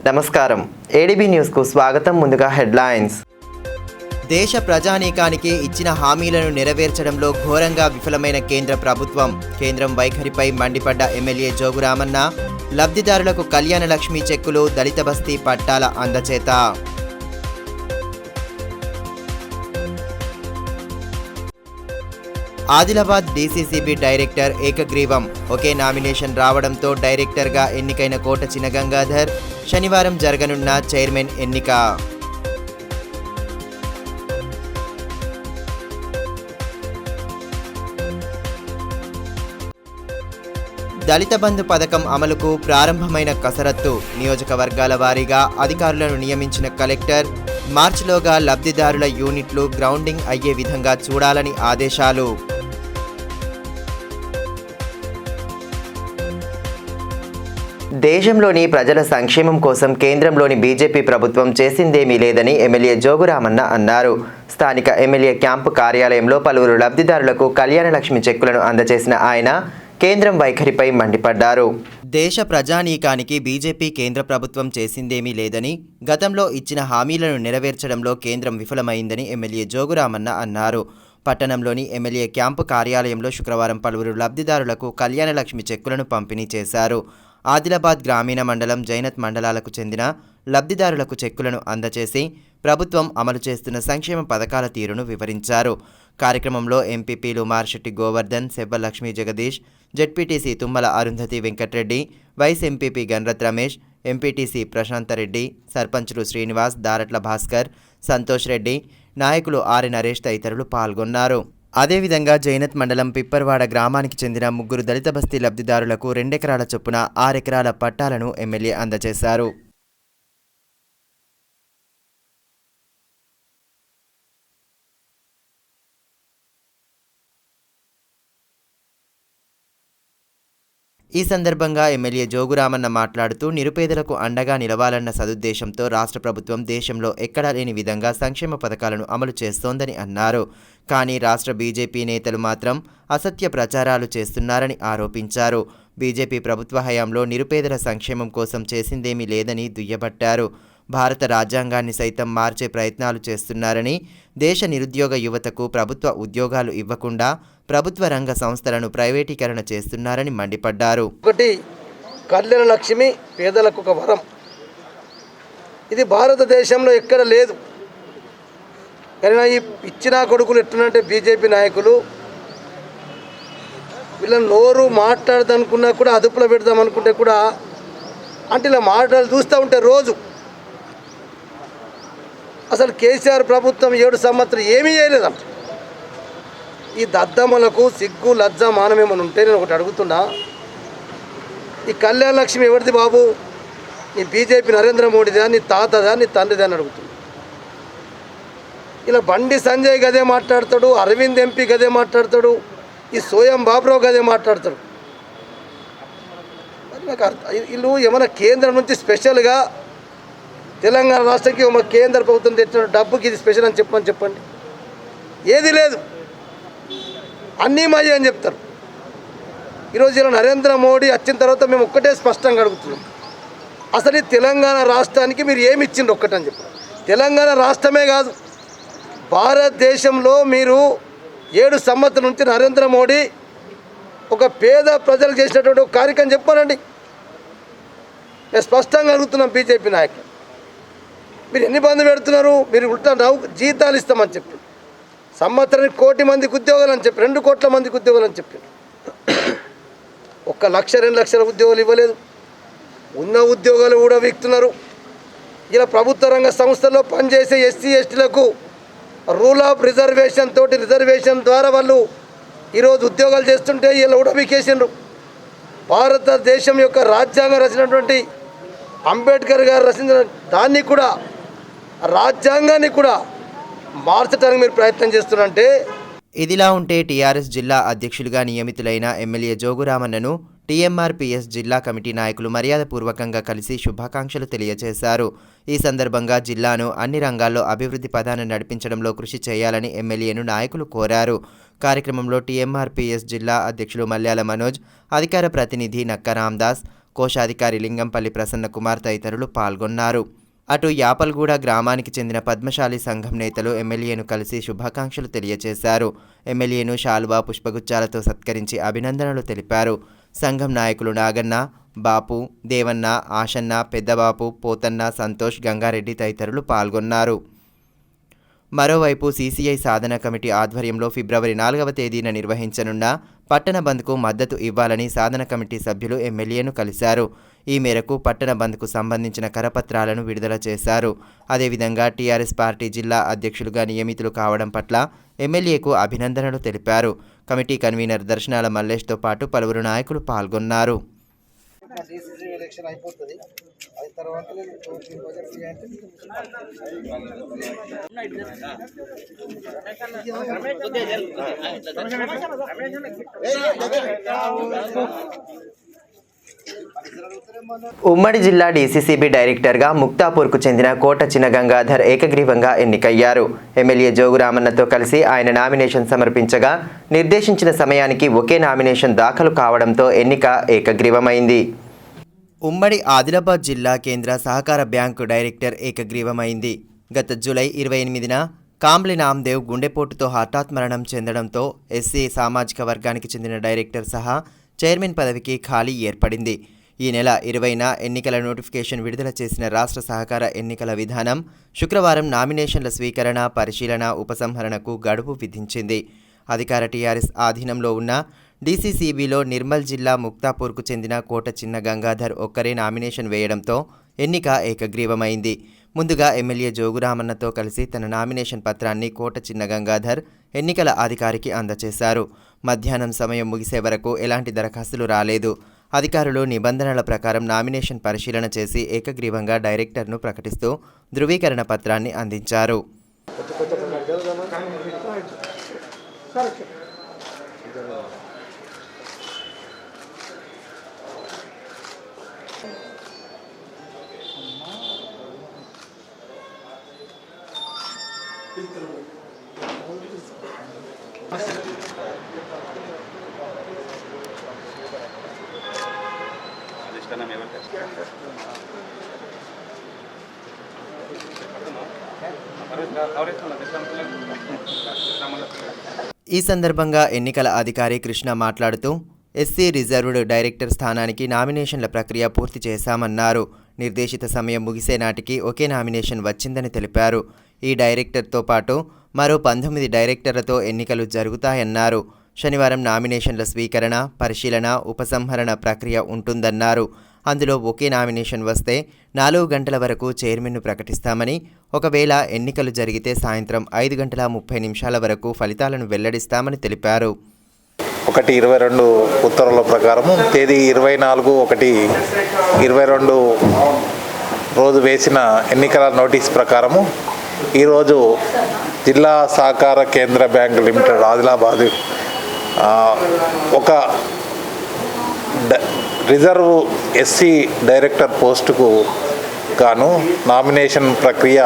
నమస్కారం, ఏడీబీ న్యూస్కు స్వాగతం. ముందుగా హెడ్లైన్స్. దేశ ప్రజానీకానికి ఇచ్చిన హామీలను నెరవేర్చడంలో ఘోరంగా విఫలమైన కేంద్ర ప్రభుత్వం. కేంద్రం వైఖరిపై మండిపడ్డ ఎమ్మెల్యే జోగురామన్న. లబ్ధిదారులకు కళ్యాణ లక్ష్మి చెక్కులు, దళిత బస్తీ పట్టాల అందచేత. ఆదిలాబాద్ డీసీసీబీ డైరెక్టర్ ఏకగ్రీవం. ఒకే నామినేషన్ రావడంతో డైరెక్టర్గా ఎన్నికైన కోట చినగంగాధర్. శనివారం జరగనున్న చైర్మన్ ఎన్నిక. దళిత బంధు పథకం అమలుకు ప్రారంభమైన కసరత్తు. నియోజకవర్గాల వారీగా అధికారులను నియమించిన కలెక్టర్. మార్చిలోగా లబ్ధిదారుల యూనిట్లు గ్రౌండింగ్ అయ్యే విధంగా చూడాలని ఆదేశాలు. దేశంలోని ప్రజల సంక్షేమం కోసం కేంద్రంలోని బీజేపీ ప్రభుత్వం చేసిందేమీ లేదని ఎమ్మెల్యే జోగురామన్న అన్నారు. స్థానిక ఎమ్మెల్యే క్యాంపు కార్యాలయంలో పలువురు లబ్ధిదారులకు కళ్యాణ లక్ష్మి చెక్కులను అందజేసిన ఆయన కేంద్రం వైఖరిపై మండిపడ్డారు. దేశ ప్రజానీకానికి బీజేపీ కేంద్ర ప్రభుత్వం చేసిందేమీ లేదని, గతంలో ఇచ్చిన హామీలను నెరవేర్చడంలో కేంద్రం విఫలమైందని ఎమ్మెల్యే జోగురామన్న అన్నారు. పట్టణంలోని ఎమ్మెల్యే క్యాంపు కార్యాలయంలో శుక్రవారం పలువురు లబ్ధిదారులకు కళ్యాణ లక్ష్మి చెక్కులను పంపిణీ చేశారు. ఆదిలాబాద్ గ్రామీణ మండలం, జైనత్ మండలాలకు చెందిన లబ్ధిదారులకు చెక్కులను అందజేసి ప్రభుత్వం అమలు చేస్తున్న సంక్షేమ పథకాల తీరును వివరించారు. కార్యక్రమంలో ఎంపీపీలు Marshetti Govardhan, Sebba Lakshmi Jagadish, ZPTC Thummala Arundhati Venkatreddy, vice MPP Ganarath Ramesh, MPTC Prashanthreddy, సర్పంచులు శ్రీనివాస్, దారట్ల భాస్కర్, సంతోష్ రెడ్డి, నాయకులు ఆర్ నరేష్ తదితరులు పాల్గొన్నారు. అదేవిధంగా జైనత్ మండలం పిప్పర్వాడ గ్రామానికి చెందిన 3 దళిత బస్తీ లబ్ధిదారులకు 2 ఎకరాల చొప్పున 6 ఎకరాల పట్టాలను ఎమ్మెల్యే అందజేశారు. ఈ సందర్భంగా ఎమ్మెల్యే జోగురామన్న మాట్లాడుతూ, నిరుపేదలకు అండగా నిలవాలన్న సదుద్దేశంతో రాష్ట్ర ప్రభుత్వం దేశంలో ఎక్కడా లేని విధంగా సంక్షేమ పథకాలను అమలు చేస్తోందని అన్నారు. కానీ రాష్ట్ర బీజేపీ నేతలు మాత్రం అసత్య ప్రచారాలు చేస్తున్నారని ఆరోపించారు. బీజేపీ ప్రభుత్వ హయాంలో నిరుపేదల సంక్షేమం కోసం చేసిందేమీ లేదని దుయ్యబట్టారు. భారత రాజ్యాంగాన్ని సైతం మార్చే ప్రయత్నాలు చేస్తున్నారని, దేశ నిరుద్యోగ యువతకు ప్రభుత్వ ఉద్యోగాలు ఇవ్వకుండా ప్రభుత్వ రంగ సంస్థలను ప్రైవేటీకరణ చేస్తున్నారని మండిపడ్డారు. ఒకటి, కళ్యాణ లక్ష్మి పేదలకు ఒక వరం. ఇది భారతదేశంలో ఎక్కడ లేదు. కానీ ఈ ఇచ్చిన కొడుకులు ఎట్లునంటే బీజేపీ నాయకులు వీళ్ళని నోరు మాట్లాడదనుకున్నా కూడా అదుపులో పెడదాం అనుకుంటే కూడా అంటే ఇలా మాటలు చూస్తూ ఉంటే రోజు అసలు కేసీఆర్ ప్రభుత్వం 7 సంవత్సరం ఏమీ చేయలేదంట. ఈ దద్దమ్మలకు సిగ్గు లజ్జ మానమేమని ఉంటే నేను ఒకటి అడుగుతున్నా, ఈ కళ్యాణ లక్ష్మి ఎవరిది బాబు? నీ బీజేపీ నరేంద్ర మోడీదా, నీ తాతదా, నీ తండ్రిదా అని అడుగుతున్నా. ఇలా బండి సంజయ్ గదే మాట్లాడతాడు, అరవింద్ ఎంపీ గదే మాట్లాడతాడు, ఈ సోయం బాబురావు గదే మాట్లాడతాడు. నాకు వీళ్ళు ఏమైనా కేంద్రం నుంచి స్పెషల్గా తెలంగాణ రాష్ట్రకి ఒక కేంద్ర ప్రభుత్వం తెచ్చిన డబ్బుకి ఇది స్పెషల్ అని చెప్పండి. ఏది లేదు, అన్నీ మాయ అని చెప్తారు. ఈరోజు ఇలా నరేంద్ర మోడీ వచ్చిన తర్వాత మేము ఒక్కటే స్పష్టంగా అడుగుతున్నాం, అసలు ఈ తెలంగాణ రాష్ట్రానికి మీరు ఏమి ఇచ్చిండ్రు ఒక్కటని చెప్పారు. తెలంగాణ రాష్ట్రమే కాదు, భారతదేశంలో మీరు 7 సంవత్సరాల నుంచి నరేంద్ర మోడీ ఒక పేద ప్రజలకు చేసినటువంటి ఒక కార్యక్రమం చెప్పానండి. నేను స్పష్టంగా అడుగుతున్నాం బీజేపీ నాయకులు, మీరు ఎన్ని బంధు పెడుతున్నారు? మీరు ఉల్టా జీతాలు ఇస్తామని చెప్పి సంవత్సరానికి 1 కోటి మందికి ఉద్యోగాలు అని చెప్పి 2 కోట్ల మందికి ఉద్యోగాలు అని చెప్పి 1 లక్ష 2 లక్షల ఉద్యోగాలు ఇవ్వలేదు. ఉన్న ఉద్యోగాలు కూడా వీక్తున్నారు. ఇలా ప్రభుత్వ రంగ సంస్థల్లో పనిచేసే ఎస్సీ ఎస్టీలకు రూల్ ఆఫ్ రిజర్వేషన్ తోటి రిజర్వేషన్ ద్వారా వాళ్ళు ఈరోజు ఉద్యోగాలు చేస్తుంటే వీళ్ళు కూడా వీకేసిండ్రు. భారతదేశం యొక్క రాజ్యాంగం రచించినటువంటి అంబేద్కర్ గారు రచించిన దాన్ని కూడా రాజ్యాంగాన్ని కూడా మార్చడానికి మీరు ప్రయత్నం చేస్తున్నారంటే. ఇదిలా ఉంటే టీఆర్ఎస్ జిల్లా అధ్యక్షులుగా నియమితులైన ఎమ్మెల్యే జోగురామన్నను టీఎంఆర్పీఎస్ జిల్లా కమిటీ నాయకులు మర్యాదపూర్వకంగా కలిసి శుభాకాంక్షలు తెలియజేశారు. ఈ సందర్భంగా జిల్లాను అన్ని రంగాల్లో అభివృద్ధి పథాన నడిపించడంలో కృషి చేయాలని ఎమ్మెల్యేను నాయకులు కోరారు. కార్యక్రమంలో టీఎంఆర్పీఎస్ జిల్లా అధ్యక్షులు మల్యాల మనోజ్, అధికార ప్రతినిధి నక్క రామ్దాస్, కోశాధికారి లింగంపల్లి ప్రసన్న కుమార్ తదితరులు పాల్గొన్నారు. అటు యాపల్గూడ గ్రామానికి చెందిన పద్మశాలి సంఘం నేతలు ఎమ్మెల్యేను కలిసి శుభాకాంక్షలు తెలియజేశారు. ఎమ్మెల్యేను శాలువా పుష్పగుచ్చాలతో సత్కరించి అభినందనలు తెలిపారు. సంఘం నాయకులు నాగన్న, బాపు, దేవన్న, ఆశన్న, పెద్దబాపు, పోతన్న, సంతోష్, గంగారెడ్డి తదితరులు పాల్గొన్నారు. మరోవైపు సీసీఐ సాధన కమిటీ ఆధ్వర్యంలో ఫిబ్రవరి 4వ తేదీన నిర్వహించనున్న పట్టణ బంద్కు మద్దతు ఇవ్వాలని సాధన కమిటీ సభ్యులు ఎమ్మెల్యేను కలిశారు. ఈ మేరకు పట్టణ బంద్కు సంబంధించిన కరపత్రాలను విడుదల చేశారు. అదేవిధంగా టీఆర్ఎస్ పార్టీ జిల్లా అధ్యక్షులుగా నియమితులు కావడం పట్ల ఎమ్మెల్యేకు అభినందనలు తెలిపారు. కమిటీ కన్వీనర్ దర్శనాల మల్లేష్తో పాటు పలువురు నాయకులు పాల్గొన్నారు. ఎలక్షన్ అయిపోతుంది, అది తర్వాత ఉమ్మడి జిల్లా డీసీసీబీ డైరెక్టర్గా ముక్తాపూర్కు చెందిన కోట చిన్న గంగాధర్ ఏకగ్రీవంగా ఎన్నికయ్యారు. ఎమ్మెల్యే జోగురామన్నతో కలిసి ఆయన నామినేషన్ సమర్పించగా నిర్దేశించిన సమయానికి ఒకే నామినేషన్ దాఖలు కావడంతో ఎన్నిక ఏకగ్రీవమైంది. ఉమ్మడి ఆదిలాబాద్ జిల్లా కేంద్ర సహకార బ్యాంకు డైరెక్టర్ ఏకగ్రీవమైంది. గత జూలై 28న కాంబ్లే నామ్దేవ్ గుండెపోటుతో హఠాత్మరణం చెందడంతో ఎస్సీ సామాజిక వర్గానికి చెందిన డైరెక్టర్ సహా చైర్మన్ పదవికి ఖాళీ ఏర్పడింది. ఈ నెల 20న ఎన్నికల నోటిఫికేషన్ విడుదల చేసిన రాష్ట్ర సహకార ఎన్నికల విధానం శుక్రవారం నామినేషన్ల స్వీకరణ, పరిశీలన, ఉపసంహరణకు గడువు విధించింది. అధికార టీఆర్ఎస్ ఆధీనంలో ఉన్న డీసీసీబీలో నిర్మల్ జిల్లా ముక్తాపూర్కు చెందిన కోట చిన్న గంగాధర్ ఒక్కరే నామినేషన్ వేయడంతో ఎన్నిక ఏకగ్రీవమైంది. ముందుగా ఎమ్మెల్యే జోగురామన్నతో కలిసి తన నామినేషన్ పత్రాన్ని కోట చిన్న గంగాధర్ ఎన్నికల అధికారికి అందజేశారు. మధ్యాహ్నం సమయం ముగిసే వరకు ఎలాంటి దరఖాస్తులు రాలేదు. అధికారులు నిబంధనల ప్రకారం నామినేషన్ పరిశీలన చేసి ఏకగ్రీవంగా డైరెక్టర్ను ప్రకటిస్తూ ధృవీకరణ పత్రాన్ని అందించారు. ఈ సందర్భంగా ఎన్నికల అధికారి కృష్ణ మాట్లాడుతూ ఎస్సీ రిజర్వ్డ్ డైరెక్టర్ స్థానానికి నామినేషన్ల ప్రక్రియ పూర్తి చేశామన్నారు. నిర్దేశిత సమయం ముగిసే నాటికి ఒకే నామినేషన్ వచ్చిందని తెలిపారు. ఈ డైరెక్టర్తో పాటు మరో 19 డైరెక్టర్లతో ఎన్నికలు జరుగుతాయన్నారు. శనివారం నామినేషన్ల స్వీకరణ, పరిశీలన, ఉపసంహరణ ప్రక్రియ ఉంటుందన్నారు. అందులో ఒకే నామినేషన్ వస్తే 4 గంటల వరకు చైర్మన్ను ప్రకటిస్తామని, ఒకవేళ ఎన్నికలు జరిగితే సాయంత్రం 5:30 వరకు ఫలితాలను వెల్లడిస్తామని తెలిపారు. 1/22 ఉత్తర్వుల ప్రకారము తేదీ 24/1/22 రోజు వేసిన ఎన్నికల నోటీస్ ప్రకారము ఈరోజు జిల్లా సహకార కేంద్ర బ్యాంక్ లిమిటెడ్ ఆదిలాబాద్ ఒక రిజర్వ్ ఎస్సీ డైరెక్టర్ పోస్టుకు గాను నామినేషన్ ప్రక్రియ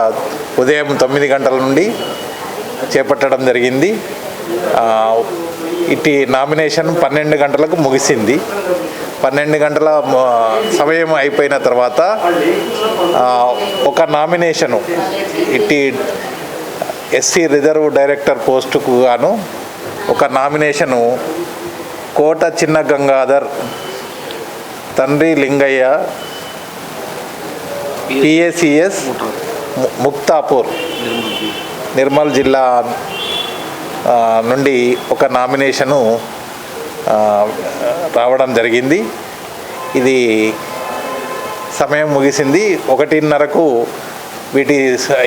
ఉదయం 9 గంటల నుండి చేపట్టడం జరిగింది. ఇటు నామినేషన్ 12 గంటలకు ముగిసింది. 12 గంటల సమయం అయిపోయిన తర్వాత ఒక నామినేషను ఇటు ఎస్సీ రిజర్వ్ డైరెక్టర్ పోస్టుకు గాను ఒక నామినేషను కోట చిన్న గంగాధర్ తండ్రి లింగయ్య పిఏసిఎస్ ముక్తాపూర్ నిర్మల్ జిల్లా నుండి ఒక నామినేషను రావడం జరిగింది. ఇది సమయం ముగిసింది. 1:30కు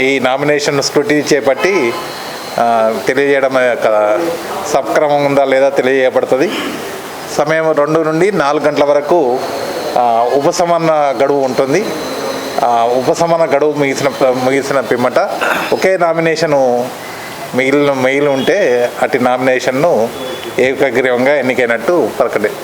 ఈ నామినేషన్ స్క్రూటినీ చేపట్టి తెలియజేయడం సక్రమం ఉందా లేదా తెలియజేయబడుతుంది. సమయం 2 నుండి 4 గంటల వరకు ఉపసంహరణ గడువు ఉంటుంది. ఉపసంహరణ గడువు ముగిసిన పిమ్మట ఒకే నామినేషను మిగిలి ఉంటే అటు నామినేషన్ను ఏకగ్రీవంగా ఎన్నికైనట్టు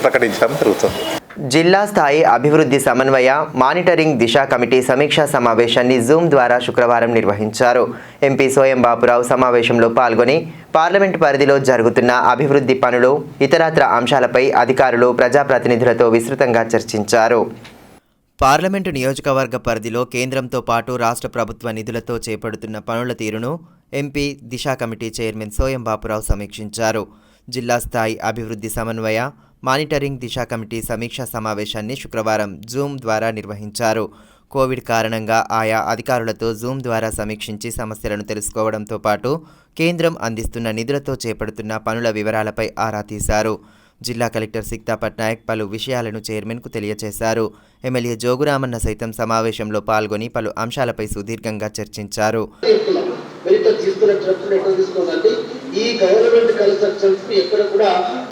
ప్రకటించడం జరుగుతుంది. జిల్లా స్థాయి అభివృద్ధి సమన్వయ మానిటరింగ్ దిశ కమిటీ సమీక్షా సమావేశాన్ని జూమ్ ద్వారా శుక్రవారం నిర్వహించారు. ఎంపీ సోయం బాపురావు సమావేశంలో పాల్గొని పార్లమెంటు పరిధిలో జరుగుతున్న అభివృద్ధి పనులు, ఇతరత్ర అంశాలపై అధికారులు, ప్రజాప్రతినిధులతో విస్తృతంగా చర్చించారు. పార్లమెంటు నియోజకవర్గ పరిధిలో కేంద్రంతో పాటు రాష్ట్ర ప్రభుత్వ నిధులతో చేపడుతున్న పనుల తీరును ఎంపీ దిశ కమిటీ చైర్మన్ సోయం బాపురావు సమీక్షించారు. జిల్లా స్థాయి అభివృద్ధి సమన్వయ మానిటరింగ్ దిశ కమిటీ సమీక్షా సమావేశాన్ని శుక్రవారం జూమ్ ద్వారా నిర్వహించారు. కోవిడ్ కారణంగా ఆయా అధికారులతో జూమ్ ద్వారా సమీక్షించి సమస్యలను తెలుసుకోవడంతో పాటు కేంద్రం అందిస్తున్న నిధులతో చేపడుతున్న పనుల వివరాలపై ఆరా తీశారు. జిల్లా కలెక్టర్ సిక్తా పట్నాయక్ పలు విషయాలను చైర్మన్కు తెలియజేశారు. ఎమ్మెల్యే జోగురామన్న సైతం సమావేశంలో పాల్గొని పలు అంశాలపై సుదీర్ఘంగా చర్చించారు. ఈ గవర్నమెంట్ కన్స్ట్రక్షన్స్ ఎక్కడ కూడా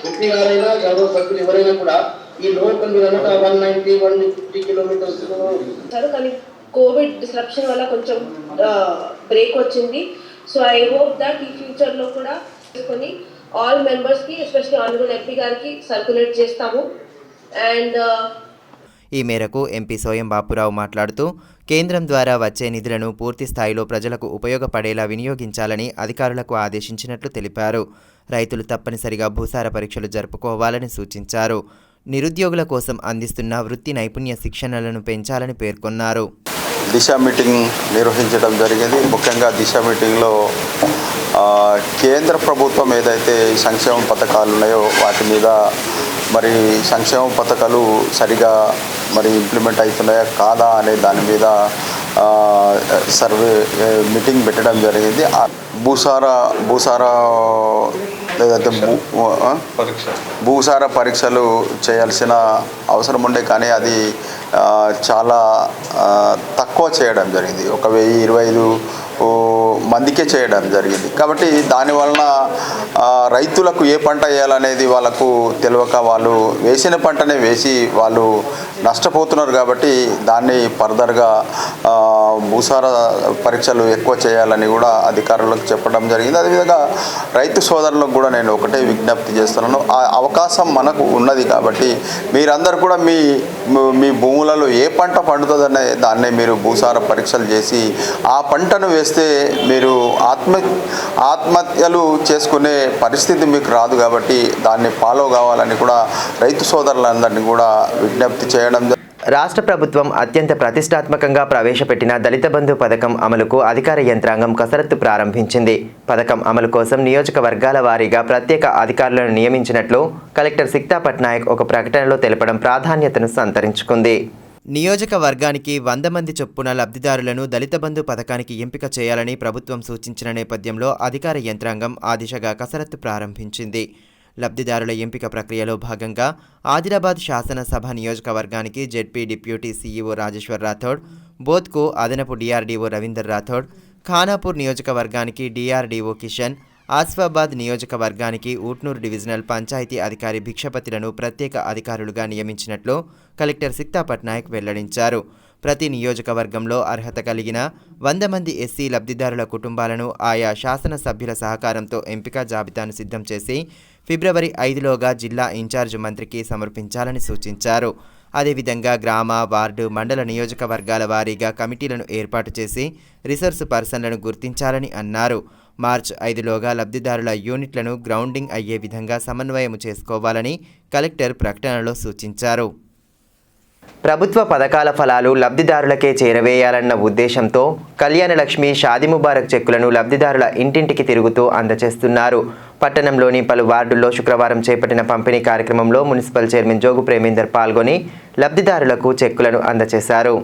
ఎంపీ గారైనా గౌరవ సభ్యులు ఎవరైనా కూడా ఈ లోకల్ 190-150 కిలోమీటర్స్ కానీ కోవిడ్ డిస్రప్షన్ వల్ల కొంచెం బ్రేక్ వచ్చింది. సో ఐ హోప్ దట్ ఈ ఫ్యూచర్ లో కూడా తీసుకొని ఆల్ మెంబర్స్ కి ఎస్పెషల్లీ ఆనరబుల్ ఎంపీ గారికి సర్క్యులేట్ చేస్తాము. అండ్ ఈ మేరకు ఎంపీ సోయం బాపురావు మాట్లాడుతూ కేంద్రం ద్వారా వచ్చే నిధులను పూర్తి స్థాయిలో ప్రజలకు ఉపయోగపడేలా వినియోగించాలని అధికారులకు ఆదేశించినట్లు తెలిపారు. రైతులు తప్పనిసరిగా భూసార పరీక్షలు జరుపుకోవాలని సూచించారు. నిరుద్యోగుల కోసం అందిస్తున్న వృత్తి నైపుణ్య శిక్షణలను పెంచాలని పేర్కొన్నారు. దిశ మీటింగ్ నిర్వహించడం జరిగింది. ముఖ్యంగా దిశ మీటింగ్లో కేంద్ర ప్రభుత్వం ఏదైతే సంక్షేమ పథకాలు ఉన్నాయో వాటి మీద మరి సంక్షేమ పథకాలు సరిగా మరి ఇంప్లిమెంట్ అవుతున్నాయా కాదా అనే దాని మీద సర్వే మీటింగ్ పెట్టడం జరిగింది. భూసార లేదంటే భూసార పరీక్షలు చేయాల్సిన అవసరం ఉండే, కానీ అది చాలా తక్కువ చేయడం జరిగింది. 1025 మందికే చేయడం జరిగింది. కాబట్టి దానివలన రైతులకు ఏ పంట వేయాలనేది వాళ్ళకు తెలియక వాళ్ళు వేసిన పంటనే వేసి వాళ్ళు నష్టపోతున్నారు. కాబట్టి దాన్ని ఫర్దర్గా భూసార పరీక్షలు ఎక్కువ చేయాలని కూడా అధికారులకు చెప్పడం జరిగింది. అదేవిధంగా రైతు సోదరులకు కూడా నేను ఒకటే విజ్ఞప్తి చేస్తున్నాను. ఆ అవకాశం మనకు ఉన్నది కాబట్టి మీరందరూ కూడా మీ భూములలో ఏ పంట పండుతుందనే దాన్నే మీరు భూసార పరీక్షలు చేసి ఆ పంటను వేస్తే మీరు ఆత్మహత్యలు చేసుకునే పరిస్థితి మీకు రాదు. కాబట్టి దాన్ని ఫాలో కావాలని కూడా రైతు సోదరులందరినీ కూడా విజ్ఞప్తి చేయడం. రాష్ట్ర ప్రభుత్వం అత్యంత ప్రతిష్టాత్మకంగా ప్రవేశపెట్టిన దళిత బంధు పథకం అమలుకు అధికార యంత్రాంగం కసరత్తు ప్రారంభించింది. పథకం అమలు కోసం నియోజకవర్గాల వారీగా ప్రత్యేక అధికారులను నియమించినట్లు కలెక్టర్ సిక్తా పట్నాయక్ ఒక ప్రకటనలో తెలపడం ప్రాధాన్యతను సంతరించుకుంది. నియోజకవర్గానికి 100 మంది చొప్పున లబ్ధిదారులను దళిత బంధు పథకానికి ఎంపిక చేయాలని ప్రభుత్వం సూచించిన నేపథ్యంలో అధికార యంత్రాంగం ఆ దిశగా కసరత్తు ప్రారంభించింది. లబ్ధిదారుల ఎంపిక ప్రక్రియలో భాగంగా ఆదిలాబాద్ శాసనసభ నియోజకవర్గానికి ZP deputy CEO Rajeshwar Rathod, బోధ్కు అదనపు డిఆర్డీఓ రవీందర్ రాథోడ్, ఖానాపూర్ నియోజకవర్గానికి డిఆర్డీఓ కిషన్, ఆసిఫాబాద్ నియోజకవర్గానికి ఊట్నూరు డివిజనల్ పంచాయతీ అధికారి భిక్షపతిలను ప్రత్యేక అధికారులుగా నియమించినట్లు కలెక్టర్ సిక్తా పట్నాయక్ వెల్లడించారు. ప్రతి నియోజకవర్గంలో అర్హత కలిగిన 100 మంది ఎస్సీ లబ్ధిదారుల కుటుంబాలను ఆయా శాసనసభ్యుల సహకారంతో ఎంపిక జాబితాను సిద్ధం చేసి ఫిబ్రవరి 5లోగా జిల్లా ఇన్ఛార్జ్ మంత్రికి సమర్పించాలని సూచించారు. అదేవిధంగా గ్రామ, వార్డు, మండల నియోజకవర్గాల వారీగా కమిటీలను ఏర్పాటు చేసి రిసోర్స్ పర్సన్లను గుర్తించాలని అన్నారు. మార్చి 5లోగా లబ్ధిదారుల యూనిట్లను గ్రౌండింగ్ అయ్యే విధంగా సమన్వయం చేసుకోవాలని కలెక్టర్ ప్రకటనలో సూచించారు. ప్రభుత్వ పథకాల ఫలాలు లబ్ధిదారులకే చేరవేయాలన్న ఉద్దేశంతో కళ్యాణలక్ష్మి, షాదీ ముబారక్ చెక్కులను లబ్ధిదారుల ఇంటింటికి తిరుగుతూ అందజేస్తున్నారు. పట్టణంలోని పలు వార్డుల్లో శుక్రవారం చేపట్టిన పంపిణీ కార్యక్రమంలో మున్సిపల్ చైర్మన్ జోగు ప్రేమేందర్ పాల్గొని లబ్ధిదారులకు చెక్కులను అందజేశారు.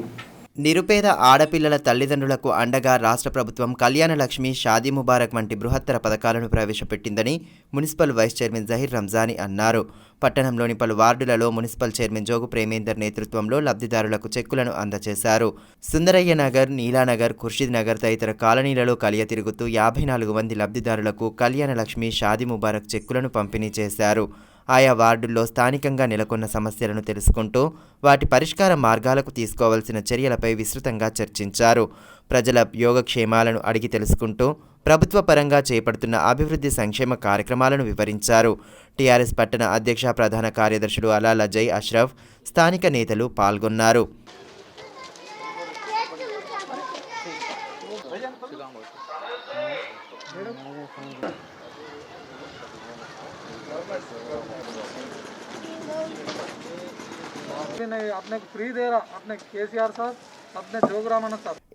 నిరుపేద ఆడపిల్లల తల్లిదండ్రులకు అండగా రాష్ట్ర ప్రభుత్వం కళ్యాణలక్ష్మి, షాదీ ముబారక్ వంటి బృహత్తర పథకాలను ప్రవేశపెట్టిందని municipal vice chairman Zaheer Ramzani అన్నారు. పట్టణంలోని పలు వార్డులలో మున్సిపల్ చైర్మన్ జోగు ప్రేమేందర్ నేతృత్వంలో లబ్ధిదారులకు చెక్కులను అందజేశారు. సుందరయ్య నగర్, నీలానగర్, ఖుర్షీద్ నగర్ తదితర కాలనీలలో కలియ తిరుగుతూ 54 మంది లబ్ధిదారులకు కళ్యాణలక్ష్మి, షాదీ ముబారక్ చెక్కులను పంపిణీ చేశారు. ఆయా వార్డుల్లో స్థానికంగా నెలకొన్న సమస్యలను తెలుసుకుంటూ వాటి పరిష్కార మార్గాలకు తీసుకోవాల్సిన చర్యలపై విస్తృతంగా చర్చించారు. ప్రజల యోగక్షేమాలను అడిగి తెలుసుకుంటూ ప్రభుత్వ పరంగా చేపడుతున్న అభివృద్ధి సంక్షేమ కార్యక్రమాలను వివరించారు. టీఆర్ఎస్ పట్టణ అధ్యక్ష ప్రధాన కార్యదర్శులు అలాల జై అష్రఫ్, స్థానిక నేతలు పాల్గొన్నారు.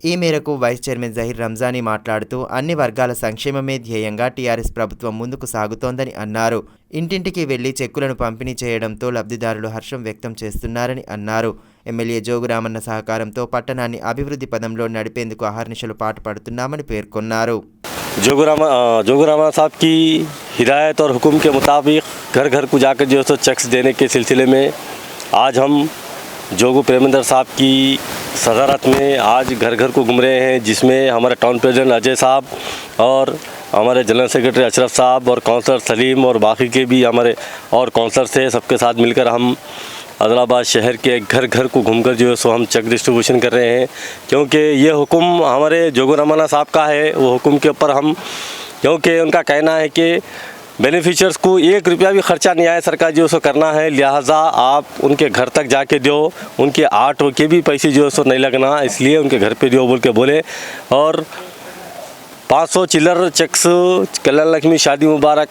ఈ మేరకు వైస్ చైర్మన్ జహీర్ రంజానీ మాట్లాడుతూ అన్ని వర్గాల సంక్షేమమే ధ్యేయంగా టీఆర్ఎస్ ప్రభుత్వం ముందుకు సాగుతోందని అన్నారు. ఇంటింటికి వెళ్లి చెక్కులను పంపిణీ చేయడంతో లబ్ధిదారులు హర్షం వ్యక్తం చేస్తున్నారని అన్నారు. ఎమ్మెల్యే జోగురామన్న సహకారంతో పట్టణాన్ని అభివృద్ధి పదంలో నడిపేందుకు అహర్నిశలు పాటుపడుతున్నామని పేర్కొన్నారు. जोगुरामा साहब की हिदायत और हुक्म के मुताबिक घर घर को जाकर जो है चेक्स देने के सिलसिले में आज हम जोगू प्रेमेंद्र साहब की सदारत में आज घर घर को घूम रहे हैं, जिसमें हमारे टाउन प्रेसिडेंट अजय साहब और हमारे जनरल सेक्रेटरी अशरफ साहब और काउंसलर सलीम और बाकी के भी हमारे और काउंसलर थे, सबके साथ मिलकर हम आदिलाबाद शहर के घर घर को घूमकर जो है सो हम चेक डिस्ट्रीब्यूशन कर रहे हैं, क्योंकि ये हुक्म हमारे जोगुरामना साहब का है। वो हुक्म के ऊपर हम, क्योंकि उनका कहना है कि बेनिफिशियर्स को 1 रुपया भी खर्चा नहीं आया सरकार जो सो करना है, लिहाजा आप उनके घर तक जाके दो, उनके ऑटो के भी पैसे जो है सो नहीं लगना, इसलिए उनके घर पे दो बोल के बोले। और 500 चिल्लर चेक्स कल्याण लक्ष्मी शादी मुबारक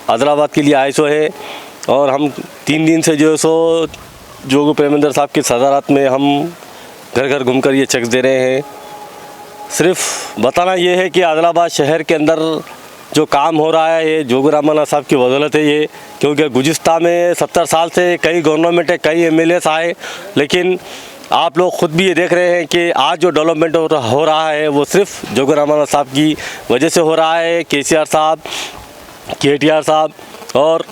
आदिलाबाद के लिए आए सो है, और हम 3 दिन से जो है सो जोगू प्रेमेंद्र साहब की सदारत में हम घर घर घूमकर ये चेक्स दे रहे हैं। सिर्फ बताना ये है कि आदिलाबाद शहर के अंदर जो काम हो रहा है ये जोगुरामना साहब की बदौलत है ये, क्योंकि गुज़िस्ता में 70 साल से कई गवर्नमेंट है, कई MLAs आए, लेकिन आप लोग ख़ुद भी ये देख रहे हैं कि आज जो डेवलपमेंट हो रहा है वो सिर्फ जोगुरामना साहब की वजह से हो रहा है। KCR साहब, KTR साहब, और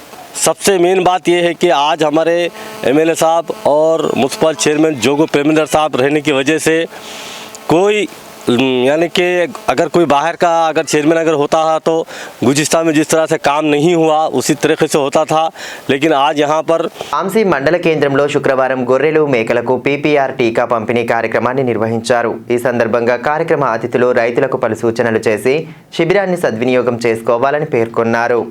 सबसे मेन बात ये है कि आज हमारे MLA साहब और म्यूनसिपल चेयरमैन जोगू प्रेमेंद्र साहब रहने की वजह से कोई, यानी कि अगर कोई बाहर का अगर चेयरमैन अगर होता है तो गुज़िस्ता में जिस तरह से काम नहीं हुआ उसी तरीके से होता था, लेकिन आज यहाँ पर ఆంసీ మండల కేంద్రంలో శుక్రవారం గొర్రెలు మేకలకు PPR టీకా పంపిణీ కార్యక్రమాన్ని నిర్వహించారు. ఈ సందర్భంగా కార్యక్రమ అతిథులు రైతులకు పలు సూచనలు చేసి శిబిరాన్ని సద్వినియోగం చేసుకోవాలని పేర్కొన్నారు.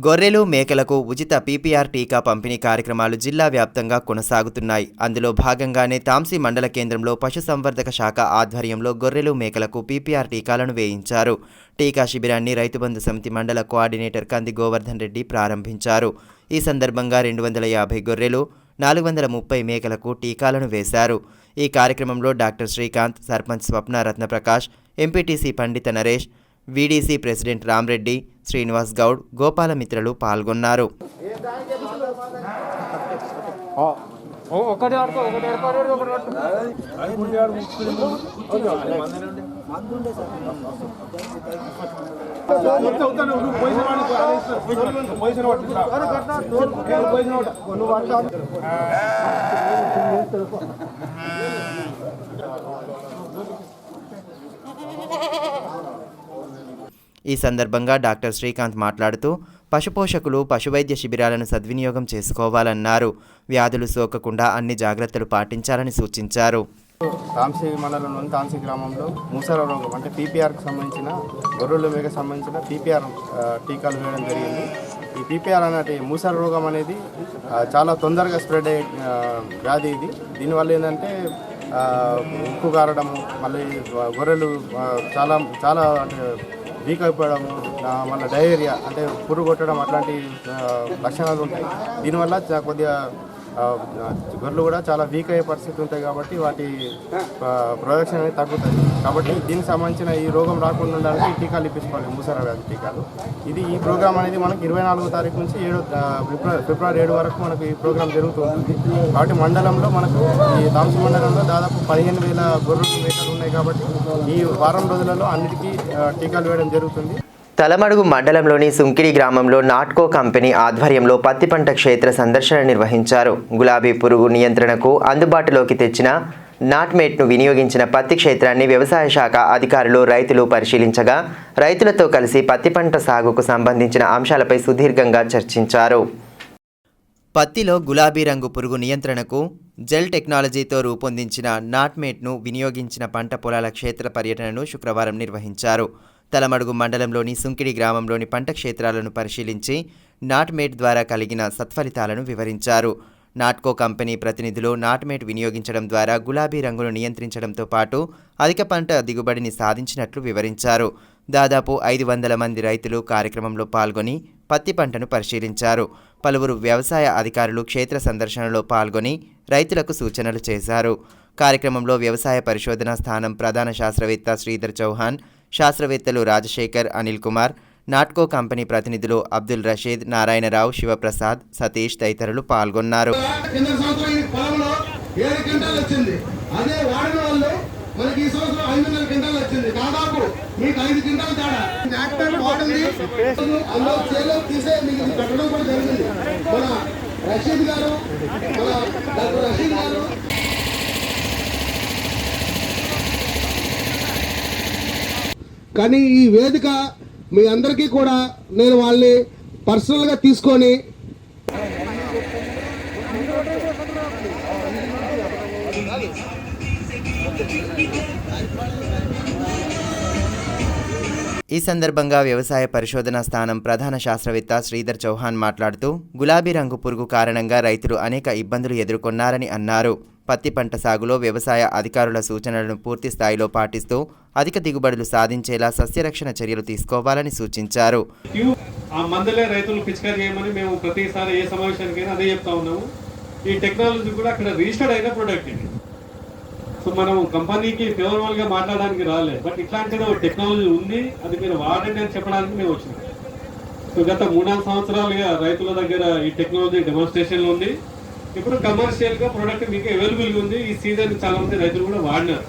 గొర్రెలు మేకలకు ఉచిత PPR టీకా పంపిణీ కార్యక్రమాలు జిల్లా వ్యాప్తంగా కొనసాగుతున్నాయి. అందులో భాగంగానే తాంసీ మండల కేంద్రంలో పశుసంవర్ధక శాఖ ఆధ్వర్యంలో గొర్రెలు మేకలకు PPR టీకాలను వేయించారు. టీకా శిబిరాన్ని రైతుబంధు సమితి మండల కోఆర్డినేటర్ కంది గోవర్ధన్ రెడ్డి ప్రారంభించారు. ఈ సందర్భంగా 250 గొర్రెలు, 430 మేకలకు టీకాలను వేశారు. ఈ కార్యక్రమంలో డాక్టర్ శ్రీకాంత్, సర్పంచ్ స్వప్న రత్నప్రకాష్, ఎంపీటీసీ పండిత నరేష్, VDC ప్రెసిడెంట్ రామ్రెడ్డి, శ్రీనివాస్ గౌడ్, గోపాలమిత్రలు పాల్గొన్నారు. ఈ సందర్భంగా డాక్టర్ శ్రీకాంత్ మాట్లాడుతూ పశుపోషకులు పశువైద్య శిబిరాలను సద్వినియోగం చేసుకోవాలన్నారు. వ్యాధులు సోకకుండా అన్ని జాగ్రత్తలు పాటించాలని సూచించారు. తాంసీ మండలంలోని తాంసీ గ్రామంలో మూసర రోగం అంటే PPRకి సంబంధించిన గొర్రెల మేకకు సంబంధించిన PPR టీకాలు వేయడం జరిగింది. ఈ PPR అనే మూసర రోగం అనేది చాలా తొందరగా స్ప్రెడ్ అయ్యే వ్యాధి ఇది. దీనివల్ల ఏంటంటే ఉక్కు కారడము, మళ్ళీ గొర్రెలు చాలా చాలా అంటే వీక్ అయిపోవడము, మళ్ళీ డయేరియా అంటే పురుగు కొట్టడం అట్లాంటి లక్షణాలు ఉంటాయి. దీనివల్ల కొద్దిగా గొర్రెలు కూడా చాలా వీక్ అయ్యే పరిస్థితి ఉంటాయి, కాబట్టి వాటి ప్రొడక్షన్ అనేది తగ్గుతుంది. కాబట్టి దీనికి సంబంధించిన ఈ రోగం రాకుండా ఉండాలంటే ఈ టీకాలు ఇప్పించుకోవాలి, మూసర వ్యాధి టీకాలు. ఈ ప్రోగ్రామ్ అనేది మనకు 24వ తారీఖు నుంచి ఫిబ్రవరి 7 వరకు మనకు ఈ ప్రోగ్రామ్ జరుగుతుంది. కాబట్టి మండలంలో మనకు ఈ తాంసీ మండలంలో దాదాపు 15,000 గొర్రెలు మేకలు ఉన్నాయి. కాబట్టి ఈ వారం రోజులలో అన్నిటికీ టీకాలు వేయడం జరుగుతుంది. తలమడుగు మండలంలోని సుంకిడి గ్రామంలో నాట్కో కంపెనీ ఆధ్వర్యంలో పత్తి పంట క్షేత్ర సందర్శన నిర్వహించారు. గులాబీ పురుగు నియంత్రణకు అందుబాటులోకి తెచ్చిన నాట్మేట్ను వినియోగించిన పత్తి క్షేత్రాన్ని వ్యవసాయ శాఖ అధికారులు, రైతులు పరిశీలించగా రైతులతో కలిసి పత్తి పంట సాగుకు సంబంధించిన అంశాలపై సుదీర్ఘంగా చర్చించారు. పత్తిలో గులాబీ రంగు పురుగు నియంత్రణకు జెల్ టెక్నాలజీతో రూపొందించిన నాట్మేట్ను వినియోగించిన పంట పొలాల క్షేత్ర పర్యటనను శుక్రవారం నిర్వహించారు. తలమడుగు మండలంలోని సుంకిడి గ్రామంలోని పంట క్షేత్రాలను పరిశీలించి నాట్మేట్ ద్వారా కలిగిన సత్ఫలితాలను వివరించారు. నాట్కో కంపెనీ ప్రతినిధులు నాట్మేట్ వినియోగించడం ద్వారా గులాబీ రంగును నియంత్రించడంతో పాటు అధిక పంట దిగుబడిని సాధించినట్లు వివరించారు. దాదాపు 500 మంది రైతులు కార్యక్రమంలో పాల్గొని పత్తి పంటను పరిశీలించారు. పలువురు వ్యవసాయ అధికారులు క్షేత్ర సందర్శనలో పాల్గొని రైతులకు సూచనలు చేశారు. కార్యక్రమంలో వ్యవసాయ పరిశోధనా స్థానం ప్రధాన శాస్త్రవేత్త శ్రీధర్ చౌహాన్, శాస్త్రవేత్తలు రాజశేఖర్, అనిల్ కుమార్, నాట్కో కంపెనీ ప్రతినిధులు అబ్దుల్ రషీద్, నారాయణరావు, శివప్రసాద్, సతీష్ తదితరులు పాల్గొన్నారు. మనకి ఈ సంవత్సరం 500 క్వింటాలు వచ్చింది. దాదాపు మీకు 5 క్వింటాలు తేడా. ట్రాక్టర్ వాడింది అందులో చేలో తీసే మీకు పెట్టడం కూడా జరిగింది. మన రషీద్ గారు, మన డాక్టర్ రషీద్ గారు. కానీ ఈ వేదిక మీ అందరికీ కూడా నేను వాళ్ళని పర్సనల్గా తీసుకొని ఈ సందర్భంగా వ్యవసాయ పరిశోధనా స్థానం ప్రధాన శాస్త్రవేత్త శ్రీధర్ చౌహాన్ మాట్లాడుతూ గులాబీ రంగు పురుగు కారణంగా రైతులు అనేక ఇబ్బందులు ఎదుర్కొన్నారని అన్నారు. పత్తి పంట సాగులో వ్యవసాయ అధికారుల సూచనలను పూర్తి స్థాయిలో పాటిస్తూ అధిక దిగుబడులు సాధించేలా సస్యరక్షణ చర్యలు తీసుకోవాలని సూచించారు. ఆ మందులే రైతులు పిచికారీ చేయమని మేము ప్రతిసారి ఏ సమావేశానికైనా అదే చెప్తా ఉన్నాము. ఈ టెక్నాలజీ కూడా అక్కడ రిజిస్టర్డ్ అయిన ప్రొడక్ట్ ఇది. సో మనం కంపెనీకి ఫేవరబుల్గా మాట్లాడడానికి రాలేదు, బట్ ఇట్లాంటి టెక్నాలజీ ఉంది, అది మీరు వాడండి అని చెప్పడానికి మేము వచ్చినాం. సో గత 3-4 సంవత్సరాలుగా రైతుల దగ్గర ఈ టెక్నాలజీ డెమాన్స్ట్రేషన్లో ఉంది. ఇప్పుడు కమర్షియల్గా ప్రోడక్ట్ మీకు అవైలబుల్గా ఉంది. ఈ సీజన్ చాలా మంది రైతులు కూడా వాడినారు.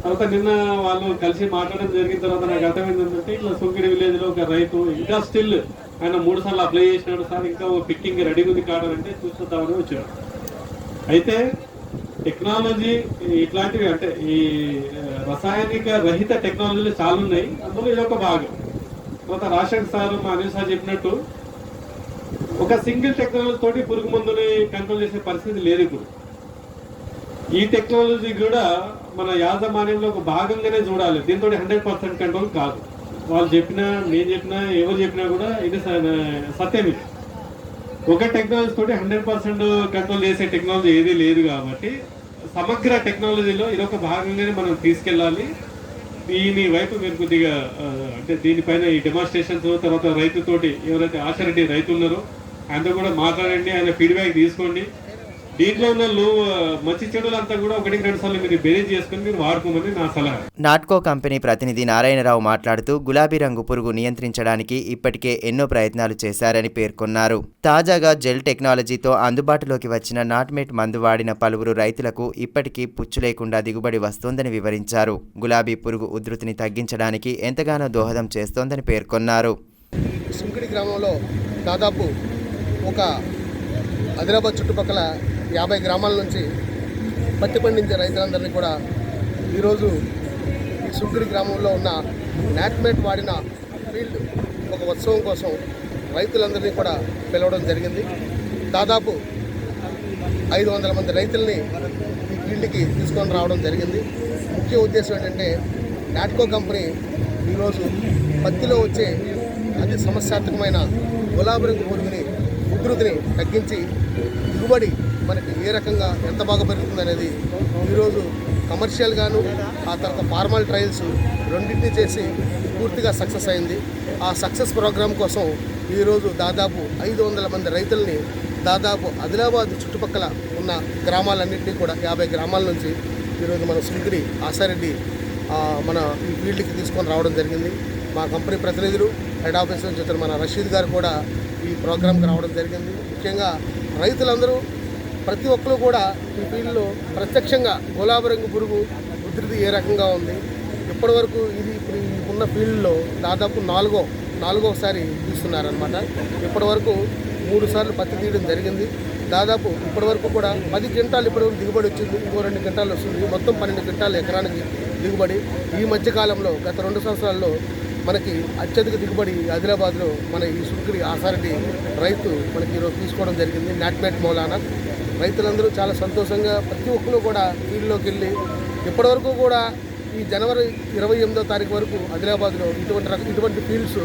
తర్వాత నిన్న వాళ్ళు కలిసి మాట్లాడడం జరిగిన తర్వాత నాకు అర్థమైంది ఏంటంటే, ఇట్లా సుంకిడి విలేజ్లో ఒక రైతు ఇంకా స్టిల్ ఆయన 3 సార్లు అప్లై చేసినాడు సార్, ఇంకా పిక్కింగ్ రెడీగా ఉంది కావాలంటే చూస్తుందామని వచ్చాడు. అయితే టెక్నాలజీ ఇట్లాంటివి అంటే ఈ రసాయనిక రహిత టెక్నాలజీలు చాలా ఉన్నాయి, అందులో ఇది ఒక భాగం. తర్వాత రాజశేఖర్ సార్, మా అనిల్ సార్ చెప్పినట్టు ఒక సింగిల్ టెక్నాలజీ తోటి పురుగు మందుని కంట్రోల్ చేసే పరిస్థితి లేదు ఇప్పుడు. ఈ టెక్నాలజీ కూడా మన యాజమాన్యంలో ఒక భాగంగానే చూడాలి. దీంతో 100% కంట్రోల్ కాదు. వాళ్ళు చెప్పినా, నేను చెప్పినా, ఎవరు చెప్పినా కూడా ఇది సత్యం. ఇది ఒక టెక్నాలజీ తోటి 100% కంట్రోల్ చేసే టెక్నాలజీ ఏది లేదు. కాబట్టి సమగ్ర టెక్నాలజీలో ఇదొక భాగంగానే మనం తీసుకెళ్ళాలి. దీని వైపు మీరు కొద్దిగా అంటే దీనిపైన ఈ డెమాన్స్ట్రేషన్స్, తర్వాత రైతుతోటి ఎవరైతే ఆశారెడ్డి రైతు ఉన్నారో ఆయనతో కూడా మాట్లాడండి, ఆయన ఫీడ్బ్యాక్ తీసుకోండి. దీంట్లో ఉన్న మంచి చెడులంతా కూడా 1-2 సార్లు మీరు బేరీజ్ చేసుకుని మీరు వాడుకోమని నా సలహా. నాట్కో కంపెనీ ప్రతినిధి నారాయణరావు మాట్లాడుతూ గులాబీ రంగు పురుగు నియంత్రించడానికి ఇప్పటికే ఎన్నో ప్రయత్నాలు చేశారని పేర్కొన్నారు. తాజాగా జెల్ టెక్నాలజీతో అందుబాటులోకి వచ్చిన నాట్మేట్ మందు వాడిన పలువురు రైతులకు ఇప్పటికీ పుచ్చు లేకుండా దిగుబడి వస్తోందని వివరించారు. గులాబీ పురుగు ఉధృతిని తగ్గించడానికి ఎంతగానో దోహదం చేస్తోందని పేర్కొన్నారు. సుంకిడి గ్రామంలో దాదాపు ఒక ఆదిలాబాద్ చుట్టుపక్కల 50 గ్రామాల నుంచి పత్తి పండించే రైతులందరినీ కూడా ఈరోజు ఈ సుంకిడి గ్రామంలో ఉన్న నాట్మేట్ వాడిన ఫీల్డ్ ఒక ఉత్సవం కోసం రైతులందరినీ కూడా పిలవడం జరిగింది. దాదాపు 500 మంది రైతుల్ని ఈ ఫీల్డ్కి తీసుకొని రావడం జరిగింది. ముఖ్య ఉద్దేశం ఏంటంటే, నాట్కో కంపెనీ ఈరోజు పత్తిలో వచ్చే అతి సమస్యాత్మకమైన గులాబీ రంగు పురుగుని ఉధృతిని తగ్గించి దిగుబడి మనకి ఏ రకంగా ఎంత బాగా పెరుగుతుంది అనేది ఈరోజు కమర్షియల్గాను, ఆ తర్వాత ఫార్మల్ ట్రయల్స్ రెండింటినీ చేసి పూర్తిగా సక్సెస్ అయింది. ఆ సక్సెస్ ప్రోగ్రాం కోసం ఈరోజు దాదాపు 500 మంది రైతుల్ని దాదాపు ఆదిలాబాద్ చుట్టుపక్కల ఉన్న గ్రామాలన్నింటినీ కూడా 50 గ్రామాల నుంచి ఈరోజు మన సుంకిడి ఆశారెడ్డి మన ఈ ఫీల్డ్కి తీసుకొని రావడం జరిగింది. మా కంపెనీ ప్రతినిధులు, హెడ్ ఆఫీస్ నుంచి మన రషీద్ గారు కూడా ఈ ప్రోగ్రాంకి రావడం జరిగింది. ముఖ్యంగా రైతులందరూ ప్రతి ఒక్కరు కూడా ఈ ఫీల్డ్లో ప్రత్యక్షంగా గులాబీ రంగు పురుగు ఉధృతి ఏ రకంగా ఉంది, ఇప్పటివరకు ఇది ఇప్పుడు ఉన్న ఫీల్డ్లో దాదాపు నాలుగోసారి తీస్తున్నారనమాట. ఇప్పటివరకు 3 సార్లు పత్తి తీయడం జరిగింది. దాదాపు ఇప్పటివరకు కూడా 10 క్వింటాలు ఇప్పటివరకు దిగుబడి వచ్చింది. ఇంకో 2 క్వింటాలు వస్తుంది. మొత్తం 12 క్వింటాలు ఎకరానికి దిగుబడి. ఈ మధ్యకాలంలో గత 2 సంవత్సరాల్లో మనకి అత్యధిక దిగుబడి ఆదిలాబాద్లో మన ఈ సుంకిడి ఆశారెడ్డి రైతు మనకి ఈరోజు తీసుకోవడం జరిగింది. నాట్మేట్ మూలాన రైతులందరూ చాలా సంతోషంగా ప్రతి ఒక్కరు కూడా ఫీల్డ్లోకి వెళ్ళి ఇప్పటివరకు కూడా ఈ జనవరి 28వ తారీఖు వరకు ఆదిలాబాద్లో ఇటువంటి ఫీల్డ్స్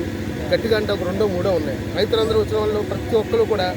గట్టిగా అంటే ఒక 2, 3 ఉన్నాయి. రైతులందరూ వచ్చిన వాళ్ళు ప్రతి ఒక్కరు కూడా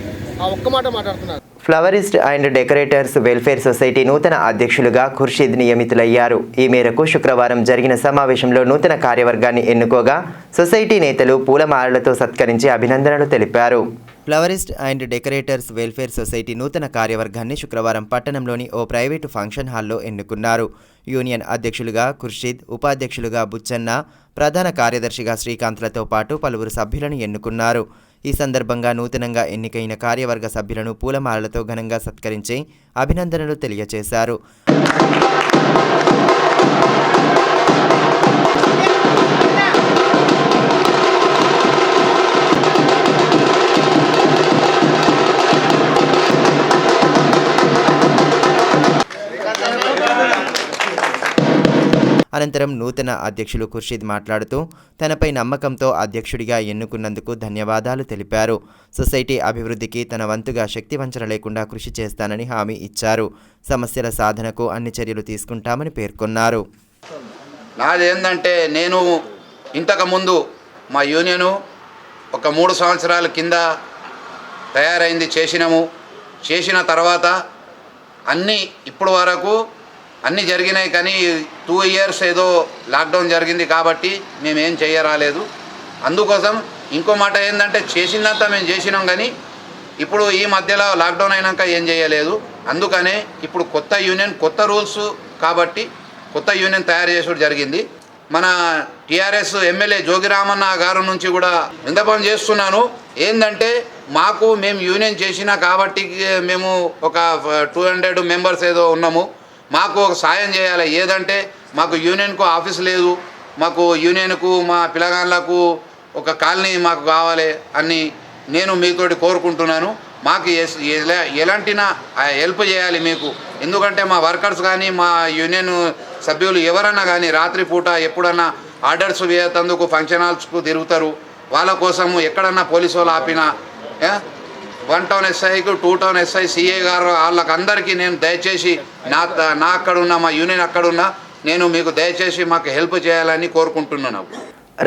ఆ ఒక్క మాట మాట్లాడుతున్నారు. ఫ్లవరిస్ట్ అండ్ డెకరేటర్స్ వెల్ఫేర్ సొసైటీ నూతన అధ్యక్షులుగా ఖుర్షీద్ నియమితులయ్యారు. ఈ మేరకు శుక్రవారం జరిగిన సమావేశంలో నూతన కార్యవర్గాన్ని ఎన్నుకోగా సొసైటీ నేతలు పూలమాలలతో సత్కరించి అభినందనలు తెలిపారు. ఫ్లవరిస్ట్ అండ్ డెకరేటర్స్ వెల్ఫేర్ సొసైటీ నూతన కార్యవర్గాన్ని శుక్రవారం పట్టణంలోని ఓ ప్రైవేటు ఫంక్షన్ హాల్లో ఎన్నుకున్నారు. యూనియన్ అధ్యక్షులుగా ఖుర్షీద్, ఉపాధ్యక్షులుగా బుచ్చన్న, ప్రధాన కార్యదర్శిగా శ్రీకాంత్లతో పాటు పలువురు సభ్యులను ఎన్నుకున్నారు. ఈ సందర్భంగా నూతనంగా ఎన్నికైన కార్యవర్గ సభ్యులను పూలమాలలతో ఘనంగా సత్కరించి అభినందనలు తెలియజేశారు. అనంతరం నూతన అధ్యక్షులు ఖుర్షీద్ మాట్లాడుతూ తనపై నమ్మకంతో అధ్యక్షుడిగా ఎన్నుకున్నందుకు ధన్యవాదాలు తెలిపారు. సొసైటీ అభివృద్ధికి తన వంతుగా శక్తివంచన లేకుండా కృషి చేస్తానని హామీ ఇచ్చారు. సమస్యల సాధనకు అన్ని చర్యలు తీసుకుంటామని పేర్కొన్నారు. నాదేంటంటే నేను ఇంతకుముందు మా యూనియను ఒక 3 సంవత్సరాల కింద తయారైంది చేసిన తర్వాత అన్నీ ఇప్పుడు వరకు అన్నీ జరిగినాయి. కానీ 2 ఇయర్స్ ఏదో లాక్డౌన్ జరిగింది కాబట్టి మేమేం చేయరాలేదు. అందుకోసం ఇంకో మాట ఏంటంటే చేసినంత మేము చేసినాం, కానీ ఇప్పుడు ఈ మధ్యలో లాక్డౌన్ అయినాక ఏం చేయలేదు. అందుకనే ఇప్పుడు కొత్త యూనియన్, కొత్త రూల్స్ కాబట్టి కొత్త యూనియన్ తయారు చేసుడు జరిగింది. మన టీఆర్ఎస్ ఎమ్మెల్యే జోగిరామన్న గారు నుంచి కూడా విన్నపం చేస్తున్నాను. ఏంటంటే మేము యూనియన్ చేసినా కాబట్టి మేము ఒక 200 మెంబర్స్ ఏదో ఉన్నాము. మాకు ఒక సాయం చేయాలి. ఏదంటే మాకు యూనియన్కు ఆఫీస్ లేదు, మాకు యూనియన్కు మా పిల్లగాళ్ళకు ఒక కాలనీ మాకు కావాలి అని నేను మీతోటి కోరుకుంటున్నాను. మాకు ఎలాంటి హెల్ప్ చేయాలి మీకు. ఎందుకంటే మా వర్కర్స్ కానీ మా యూనియన్ సభ్యులు ఎవరన్నా కానీ రాత్రిపూట ఎప్పుడన్నా ఆర్డర్స్ వేయతందుకు ఫంక్షన్ హాల్స్కు తిరుగుతారు. వాళ్ళ కోసము ఎక్కడన్నా పోలీసు వాళ్ళు ఆపినా 1 టౌన్ ఎస్ఐకు 2 టౌన్ ఎస్ఐ సిఏ గారు వాళ్ళకందరికీ నేను దయచేసి నా అక్కడున్నా మా యూనియన్ అక్కడున్నా నేను మీకు దయచేసి మాకు హెల్ప్ చేయాలని కోరుకుంటున్నాను.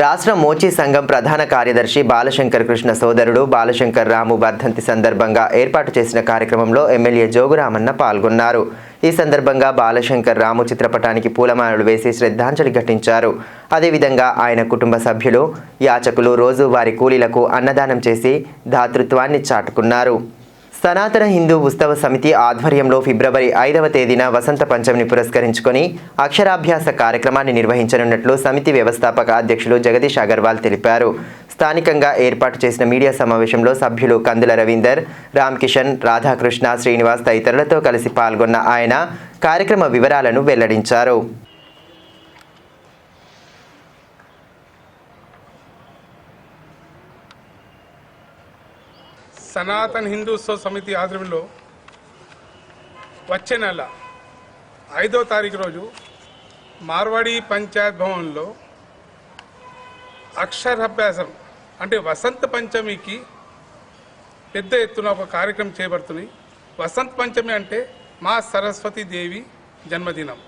రాష్ట్ర మోచీ సంఘం ప్రధాన కార్యదర్శి బాలశంకర్ కృష్ణ సోదరుడు బాలశంకర్ రాము వర్ధంతి సందర్భంగా ఏర్పాటు చేసిన కార్యక్రమంలో ఎమ్మెల్యే జోగురామన్న పాల్గొన్నారు. ఈ సందర్భంగా బాలశంకర్ రాము చిత్రపటానికి పూలమాలలు వేసి శ్రద్ధాంజలి ఘటించారు. అదేవిధంగా ఆయన కుటుంబ సభ్యులు, యాచకులు రోజువారీ కూలీలకు అన్నదానం చేసి దాతృత్వాన్ని చాటుకున్నారు. సనాతన హిందూ ఉత్సవ సమితి ఆధ్వర్యంలో ఫిబ్రవరి 5వ తేదీన వసంత పంచమిని పురస్కరించుకొని అక్షరాభ్యాస కార్యక్రమాన్ని నిర్వహించనున్నట్లు సమితి వ్యవస్థాపక అధ్యక్షులు జగదీష్ అగర్వాల్ తెలిపారు. స్థానికంగా ఏర్పాటు చేసిన మీడియా సమావేశంలో సభ్యులు కందుల రవీందర్, రామ్ కిషన్, రాధాకృష్ణ, శ్రీనివాస్ తదితరులతో కలిసి పాల్గొన్న ఆయన కార్యక్రమ వివరాలను వెల్లడించారు. సనాతన్ హిందూ ఉత్సవ సమితి ఆధ్వర్యంలో వచ్చే నెల 5వ తారీఖు రోజు మార్వాడి పంచాయత్ భవన్లో అక్షరాభ్యాసం అంటే వసంత పంచమికి పెద్ద ఎత్తున ఒక కార్యక్రమం చేపడుతుంది. వసంత పంచమి అంటే మా సరస్వతి దేవి జన్మదినం.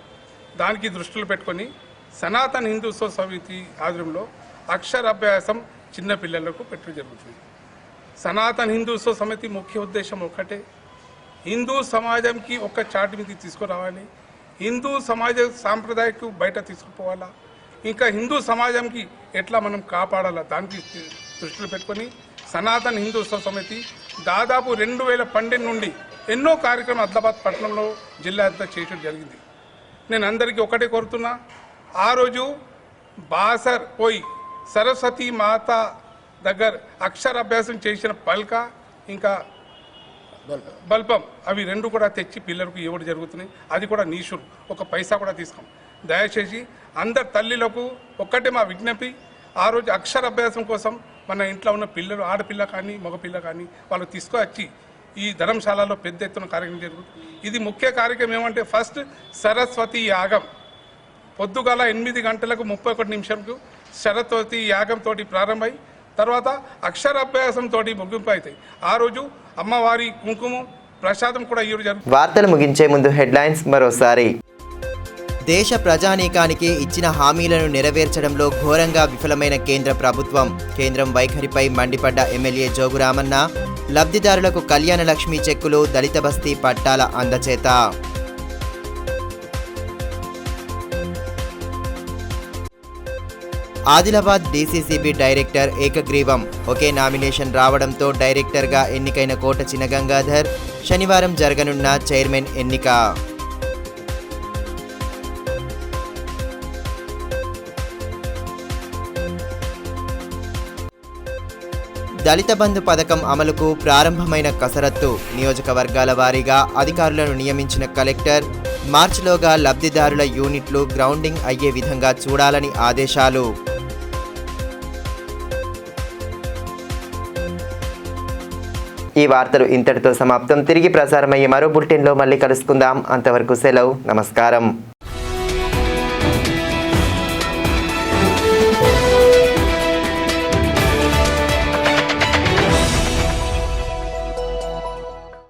దానికి దృష్టిలో పెట్టుకొని సనాతన్ హిందూ ఉత్సవ సమితి ఆధ్వర్యంలో అక్షరాభ్యాసం చిన్నపిల్లలకు పెట్టడం జరుగుతుంది. సనాతన్ హిందూ ఉత్సవ సమితి ముఖ్య ఉద్దేశం ఒకటే, హిందూ సమాజంకి ఒక చాటి మీద తీసుకురావాలి, హిందూ సమాజ సాంప్రదాయకు బయట తీసుకుపోవాలా, ఇంకా హిందూ సమాజంకి ఎట్లా మనం కాపాడాలా దానికి దృష్టిలో పెట్టుకొని సనాతన్ హిందూ ఉత్సవ సమితి దాదాపు 2012 నుండి ఎన్నో కార్యక్రమాలు ఆదిలాబాద్ పట్టణంలో జిల్లా అంతా చేయడం జరిగింది. నేను అందరికీ ఒకటే కోరుతున్నా, ఆ రోజు బాసర్ పోయి సరస్వతి మాత దగ్గర అక్షరాభ్యాసం చేసిన పల్క ఇంకా బల్పం అవి 2 కూడా తెచ్చి పిల్లలకు ఇవ్వడం జరుగుతున్నాయి. అది కూడా నీషులు, ఒక పైసా కూడా తీసుకోం. దయచేసి అందరు తల్లిలకు ఒక్కటే మా విజ్ఞప్తి, ఆ రోజు అక్షరాభ్యాసం కోసం మన ఇంట్లో ఉన్న పిల్లలు, ఆడపిల్ల కానీ మగపిల్ల కానీ వాళ్ళు తీసుకొచ్చి ఈ ధర్మశాలలో పెద్ద ఎత్తున కార్యక్రమం జరుగుతుంది. ఇది ముఖ్య కార్యక్రమం ఏమంటే ఫస్ట్ సరస్వతి యాగం పొద్దుగాల 8 గంటలకు 31 నిమిషంకు సరస్వతి యాగంతో ప్రారంభమై తర్వాత అక్షరాభ్యాసంతో ముగింపు అవుతాయి. ఆ రోజు అమ్మవారి కుంకుమ ప్రసాదం కూడా ఈ రోజు వార్తలు ముగించే ముందు హెడ్లైన్స్ మరోసారి. దేశ ప్రజానీకానికి ఇచ్చిన హామీలను నెరవేర్చడంలో ఘోరంగా విఫలమైన కేంద్ర ప్రభుత్వం. కేంద్రం వైఖరిపై మండిపడ్డ ఎమ్మెల్యే జోగురామన్న, లబ్ధిదారులకు కళ్యాణ లక్ష్మి చెక్కులు, దళిత బస్తీ పట్టాల అందచేత. ఆదిలాబాద్ డీసీసీబీ డైరెక్టర్ ఏకగ్రీవం. ఒకే నామినేషన్ రావడంతో డైరెక్టర్గా ఎన్నికైన కోట చినగంగాధర్. శనివారం జరగనున్న చైర్మన్ ఎన్నిక. దళిత బంధు పథకం అమలుకు ప్రారంభమైన కసరత్తు. నియోజకవర్గాల వారీగా అధికారులను నియమించిన కలెక్టర్. మార్చిలోగా లబ్ధిదారుల యూనిట్లు గ్రౌండింగ్ అయ్యే విధంగా చూడాలని ఆదేశాలు. ఈ వార్తలు ఇంతటితో సమాప్తం. తిరిగి ప్రసారమయ్యే మరో బులెటిన్లో మళ్ళీ కలుసుకుందాం. అంతవరకు సెలవు. నమస్కారం.